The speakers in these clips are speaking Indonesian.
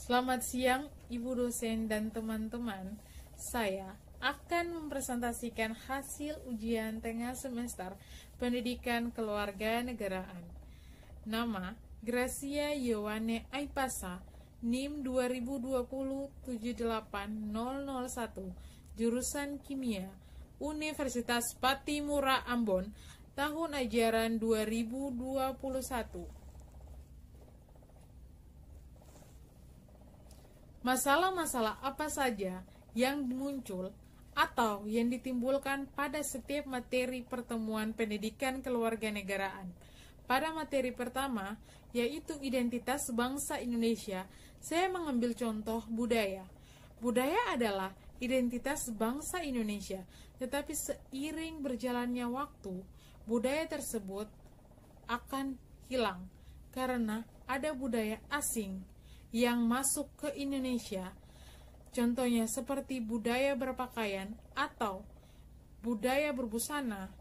Selamat siang, Ibu dosen dan teman-teman. Saya akan mempresentasikan hasil ujian tengah semester Pendidikan Keluarganegaraan. Nama Gracia Yowane Aipasa, NIM 2020-78001, jurusan Kimia, Universitas Patimura Ambon, tahun ajaran 2021. Masalah-masalah apa saja yang muncul atau yang ditimbulkan pada setiap materi pertemuan pendidikan keluarganegaraan. Pada materi pertama, yaitu identitas bangsa Indonesia, saya mengambil contoh budaya. Budaya adalah identitas bangsa Indonesia, tetapi seiring berjalannya waktu, budaya tersebut akan hilang karena ada budaya asing yang masuk ke Indonesia, contohnya seperti budaya berpakaian atau budaya berbusana,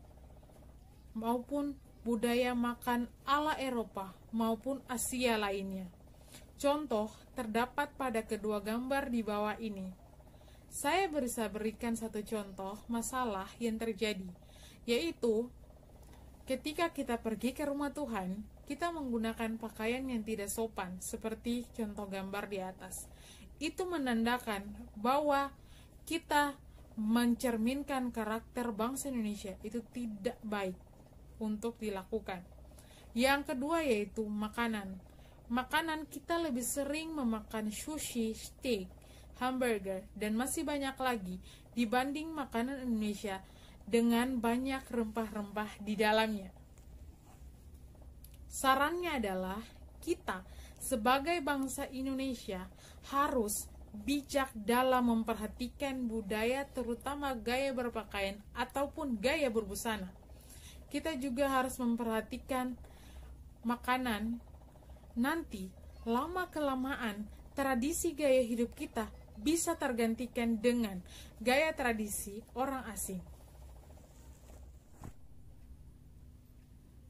maupun budaya makan ala Eropa maupun Asia lainnya. Contoh terdapat pada kedua gambar di bawah ini. Saya bisa berikan satu contoh masalah yang terjadi, yaitu ketika kita pergi ke rumah Tuhan, kita menggunakan pakaian yang tidak sopan, seperti contoh gambar di atas. Itu menandakan bahwa kita mencerminkan karakter bangsa Indonesia, itu tidak baik untuk dilakukan. Yang kedua yaitu makanan. Makanan kita lebih sering memakan sushi, steak, hamburger, dan masih banyak lagi dibanding makanan Indonesia dengan banyak rempah-rempah di dalamnya. Sarannya adalah kita sebagai bangsa Indonesia harus bijak dalam memperhatikan budaya, terutama gaya berpakaian ataupun gaya berbusana. Kita juga harus memperhatikan makanan. Nanti lama-kelamaan tradisi gaya hidup kita bisa tergantikan dengan gaya tradisi orang asing.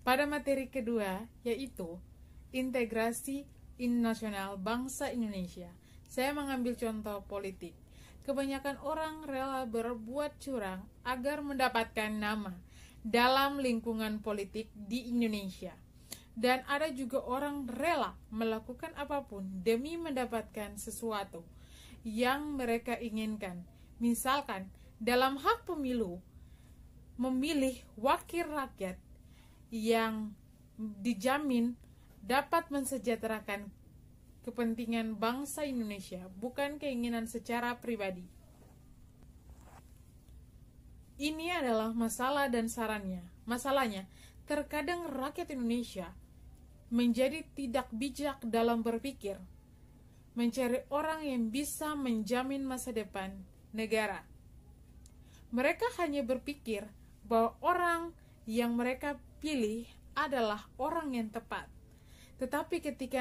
Pada materi kedua, yaitu integrasi nasional bangsa Indonesia, saya mengambil contoh politik. Kebanyakan orang rela berbuat curang agar mendapatkan nama dalam lingkungan politik di Indonesia. Dan ada juga orang rela melakukan apapun demi mendapatkan sesuatu yang mereka inginkan. Misalkan, dalam hak pemilu, memilih wakil rakyat yang dijamin dapat mensejahterakan kepentingan bangsa Indonesia, bukan keinginan secara pribadi. Ini adalah masalah dan sarannya. Masalahnya, terkadang rakyat Indonesia menjadi tidak bijak dalam berpikir, mencari orang yang bisa menjamin masa depan negara. Mereka hanya berpikir bahwa orang yang mereka pilih adalah orang yang tepat. Tetapi ketika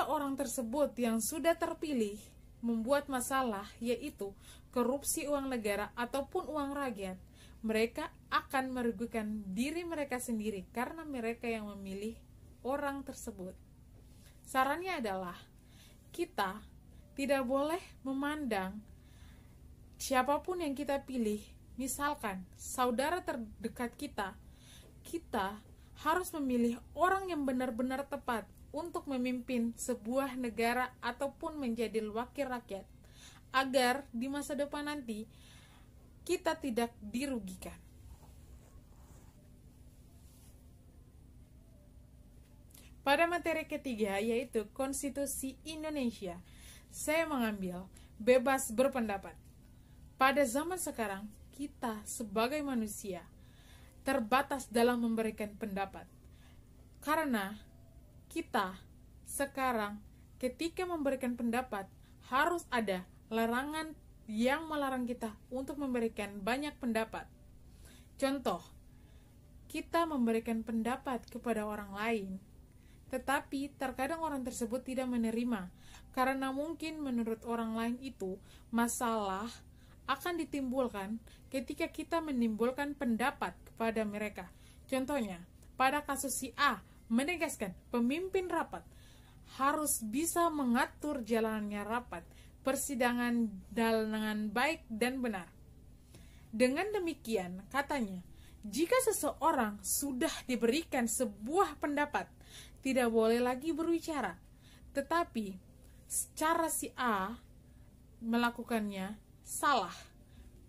orang tersebut yang sudah terpilih membuat masalah, yaitu korupsi uang negara ataupun uang rakyat, mereka akan merugikan diri mereka sendiri karena mereka yang memilih orang tersebut. Sarannya adalah kita tidak boleh memandang siapapun yang kita pilih. Misalkan saudara terdekat kita harus memilih orang yang benar-benar tepat untuk memimpin sebuah negara ataupun menjadi wakil rakyat, agar di masa depan nanti kita tidak dirugikan. Pada materi ketiga, yaitu Konstitusi Indonesia, saya mengambil bebas berpendapat. Pada zaman sekarang, kita sebagai manusia terbatas dalam memberikan pendapat, karena kita sekarang ketika memberikan pendapat harus ada larangan yang melarang kita untuk memberikan banyak pendapat. Contoh, kita memberikan pendapat kepada orang lain, tetapi terkadang orang tersebut tidak menerima karena mungkin menurut orang lain itu masalah akan ditimbulkan ketika kita menimbulkan pendapat kepada mereka. Contohnya, pada kasus si A menegaskan pemimpin rapat harus bisa mengatur jalannya rapat persidangan dengan baik dan benar. Dengan demikian, katanya, jika seseorang sudah diberikan sebuah pendapat, tidak boleh lagi berbicara. Tetapi, cara si A melakukannya salah.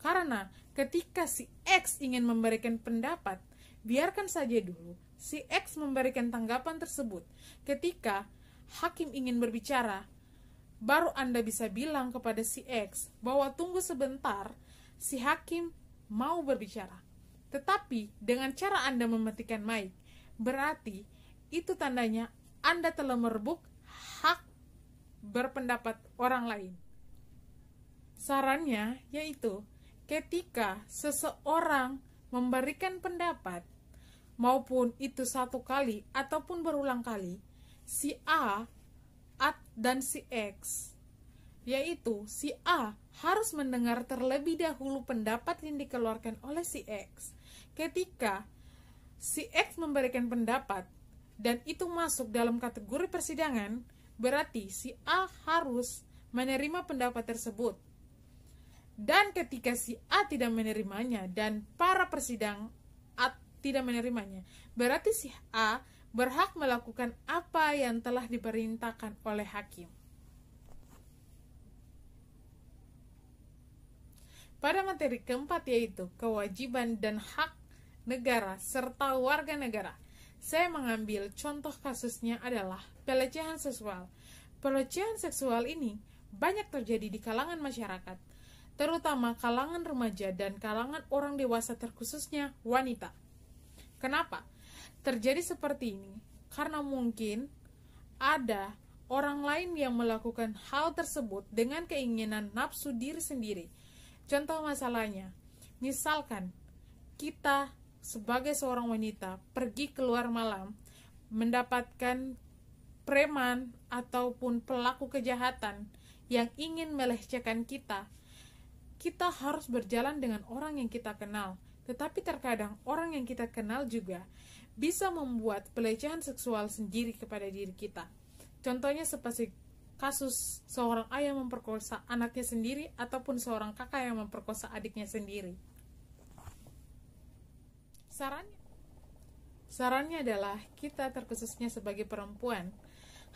Karena ketika si X ingin memberikan pendapat, biarkan saja dulu si X memberikan tanggapan tersebut. Ketika hakim ingin berbicara, baru Anda bisa bilang kepada si X bahwa tunggu sebentar, si hakim mau berbicara. Tetapi dengan cara Anda mematikan mic, berarti itu tandanya Anda telah merebut hak berpendapat orang lain. Sarannya yaitu ketika seseorang memberikan pendapat, maupun itu satu kali ataupun berulang kali, si A dan si X, yaitu si A harus mendengar terlebih dahulu pendapat yang dikeluarkan oleh si X. Ketika si X memberikan pendapat dan itu masuk dalam kategori persidangan, berarti si A harus menerima pendapat tersebut. Dan ketika si A tidak menerimanya dan para persidang tidak menerimanya, berarti si A berhak melakukan apa yang telah diperintahkan oleh hakim. Pada materi keempat, yaitu kewajiban dan hak negara serta warga negara, saya mengambil contoh kasusnya adalah pelecehan seksual. Pelecehan seksual ini banyak terjadi di kalangan masyarakat, terutama kalangan remaja dan kalangan orang dewasa, terkhususnya wanita. Kenapa terjadi seperti ini? Karena mungkin ada orang lain yang melakukan hal tersebut dengan keinginan nafsu diri sendiri. Contoh masalahnya, misalkan kita sebagai seorang wanita pergi keluar malam, mendapatkan preman ataupun pelaku kejahatan yang ingin melecehkan kita, kita harus berjalan dengan orang yang kita kenal. Tetapi terkadang orang yang kita kenal juga bisa membuat pelecehan seksual sendiri kepada diri kita. Contohnya seperti kasus seorang ayah memperkosa anaknya sendiri ataupun seorang kakak yang memperkosa adiknya sendiri. Sarannya adalah kita, terkhususnya sebagai perempuan,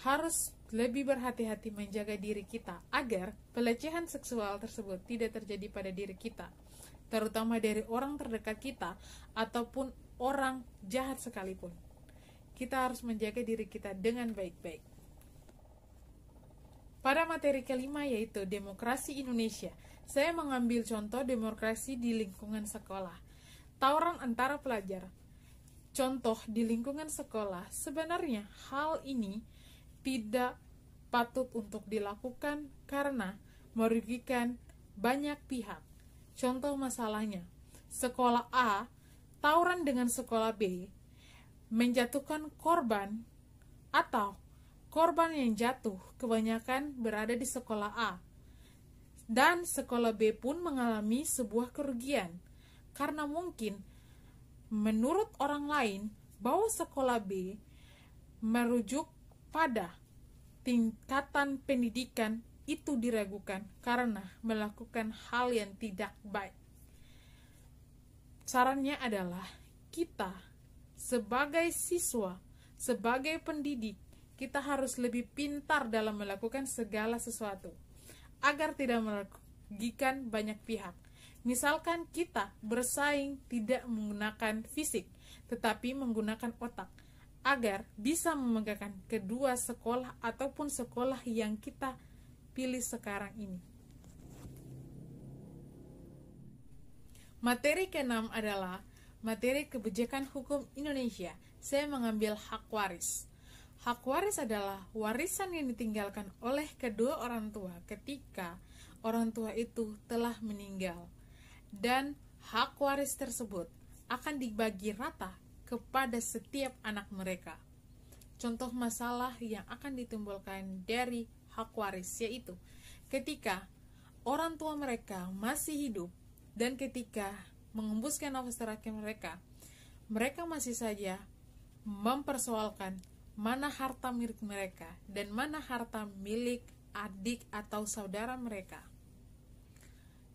harus lebih berhati-hati menjaga diri kita agar pelecehan seksual tersebut tidak terjadi pada diri kita, terutama dari orang terdekat kita ataupun orang jahat sekalipun. Kita harus menjaga diri kita dengan baik-baik. Pada materi kelima, yaitu demokrasi Indonesia, saya mengambil contoh demokrasi di lingkungan sekolah. Tawuran antara pelajar. Contoh di lingkungan sekolah, sebenarnya hal ini tidak patut untuk dilakukan karena merugikan banyak pihak. Contoh masalahnya, sekolah A tawuran dengan sekolah B, menjatuhkan korban, atau korban yang jatuh kebanyakan berada di sekolah A, dan sekolah B pun mengalami sebuah kerugian, karena mungkin menurut orang lain bahwa sekolah B merujuk pada tingkatan pendidikan itu diragukan karena melakukan hal yang tidak baik. Sarannya adalah kita sebagai siswa, sebagai pendidik, kita harus lebih pintar dalam melakukan segala sesuatu agar tidak merugikan banyak pihak. Misalkan kita bersaing tidak menggunakan fisik, tetapi menggunakan otak, agar bisa memegangkan kedua sekolah ataupun sekolah yang kita pilih sekarang ini. Materi ke-6 adalah materi kebijakan hukum Indonesia. Saya mengambil hak waris. Hak waris adalah warisan yang ditinggalkan oleh kedua orang tua ketika orang tua itu telah meninggal, dan hak waris tersebut akan dibagi rata kepada setiap anak mereka. Contoh masalah yang akan ditimbulkan dari hak waris yaitu ketika orang tua mereka masih hidup dan ketika mengembuskan nafas terakhir mereka, mereka masih saja mempersoalkan mana harta milik mereka dan mana harta milik adik atau saudara mereka.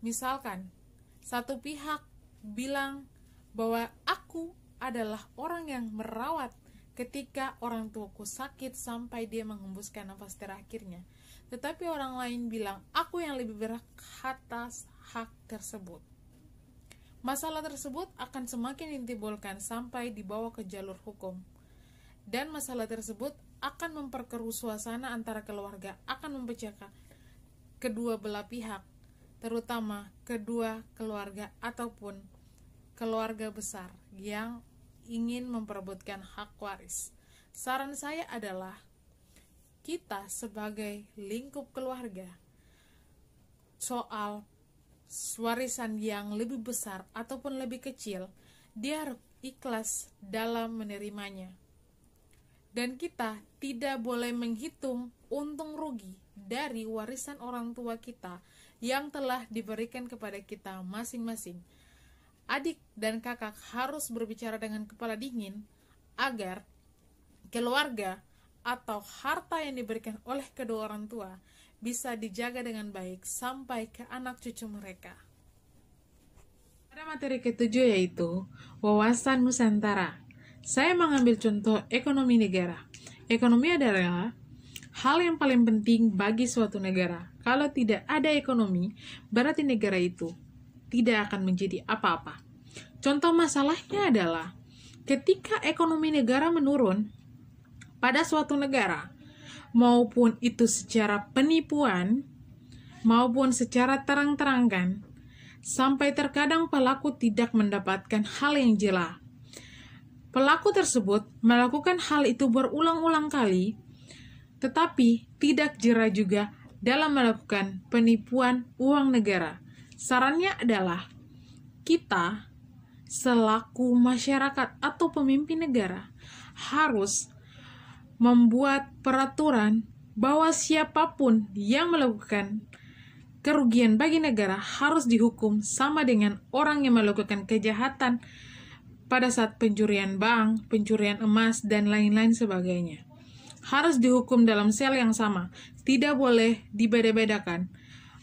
Misalkan, satu pihak bilang bahwa aku adalah orang yang merawat ketika orang tuaku sakit sampai dia menghembuskan nafas terakhirnya. Tetapi orang lain bilang, aku yang lebih berhak atas hak tersebut. Masalah tersebut akan semakin ditimbulkan sampai dibawa ke jalur hukum. Dan masalah tersebut akan memperkeruh suasana antara keluarga, akan memecahkan kedua belah pihak, terutama kedua keluarga ataupun keluarga besar yang ingin memperebutkan hak waris. Saran saya adalah kita sebagai lingkup keluarga soal warisan yang lebih besar ataupun lebih kecil, dia harus ikhlas dalam menerimanya. Dan kita tidak boleh menghitung untung rugi dari warisan orang tua kita yang telah diberikan kepada kita masing-masing. Adik dan kakak harus berbicara dengan kepala dingin agar keluarga atau harta yang diberikan oleh kedua orang tua bisa dijaga dengan baik sampai ke anak cucu mereka. Pada materi ketujuh yaitu wawasan Nusantara. Saya mengambil contoh ekonomi negara. Ekonomi adalah hal yang paling penting bagi suatu negara. Kalau tidak ada ekonomi, berarti negara itu tidak akan menjadi apa-apa. Contoh masalahnya adalah ketika ekonomi negara menurun pada suatu negara, maupun itu secara penipuan, maupun secara terang-terangan, sampai terkadang pelaku tidak mendapatkan hal yang jelas. Pelaku tersebut melakukan hal itu berulang-ulang kali, tetapi tidak jera juga dalam melakukan penipuan uang negara. Sarannya adalah kita selaku masyarakat atau pemimpin negara harus membuat peraturan bahwa siapapun yang melakukan kerugian bagi negara harus dihukum sama dengan orang yang melakukan kejahatan pada saat pencurian bank, pencurian emas, dan lain-lain sebagainya. Harus dihukum dalam sel yang sama, tidak boleh dibeda-bedakan.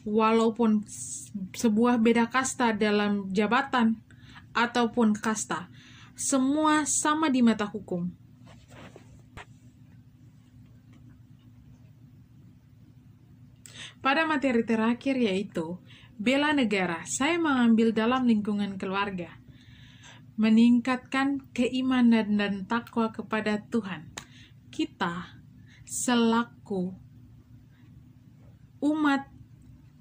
Walaupun sebuah beda kasta dalam jabatan ataupun kasta, semua sama di mata hukum. Pada materi terakhir yaitu bela negara, saya mengambil dalam lingkungan keluarga. Meningkatkan keimanan dan takwa kepada Tuhan. Kita selaku umat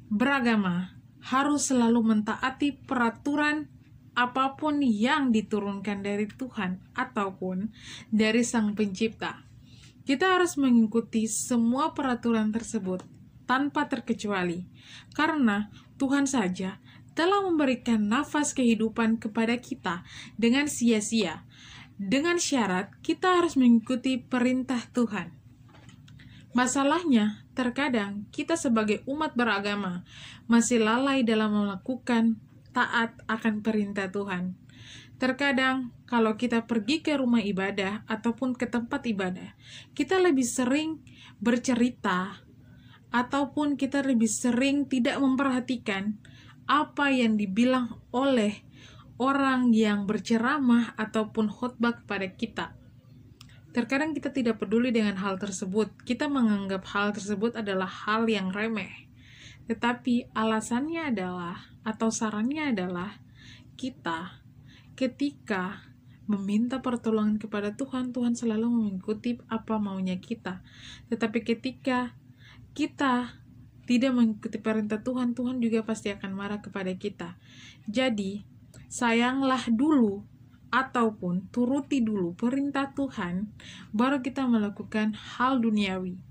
beragama harus selalu mentaati peraturan apapun yang diturunkan dari Tuhan ataupun dari Sang Pencipta. Kita harus mengikuti semua peraturan tersebut tanpa terkecuali, karena Tuhan saja telah memberikan nafas kehidupan kepada kita dengan sia-sia. Dengan syarat kita harus mengikuti perintah Tuhan. Masalahnya, terkadang kita sebagai umat beragama masih lalai dalam melakukan taat akan perintah Tuhan. Terkadang kalau kita pergi ke rumah ibadah ataupun ke tempat ibadah, kita lebih sering bercerita ataupun kita lebih sering tidak memperhatikan apa yang dibilang oleh orang yang berceramah ataupun khotbah kepada kita. Terkadang kita tidak peduli dengan hal tersebut. Kita menganggap hal tersebut adalah hal yang remeh. Tetapi alasannya adalah, atau sarannya adalah, kita ketika meminta pertolongan kepada Tuhan, Tuhan selalu mengikuti apa maunya kita. Tetapi ketika kita tidak mengikuti perintah Tuhan, Tuhan juga pasti akan marah kepada kita. Jadi, sayanglah dulu ataupun turuti dulu perintah Tuhan, baru kita melakukan hal duniawi.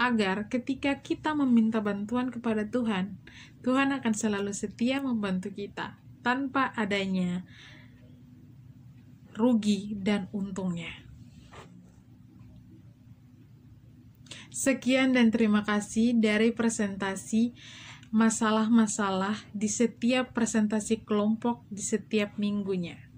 Agar ketika kita meminta bantuan kepada Tuhan, Tuhan akan selalu setia membantu kita tanpa adanya rugi dan untungnya. Sekian dan terima kasih dari presentasi masalah-masalah di setiap presentasi kelompok di setiap minggunya.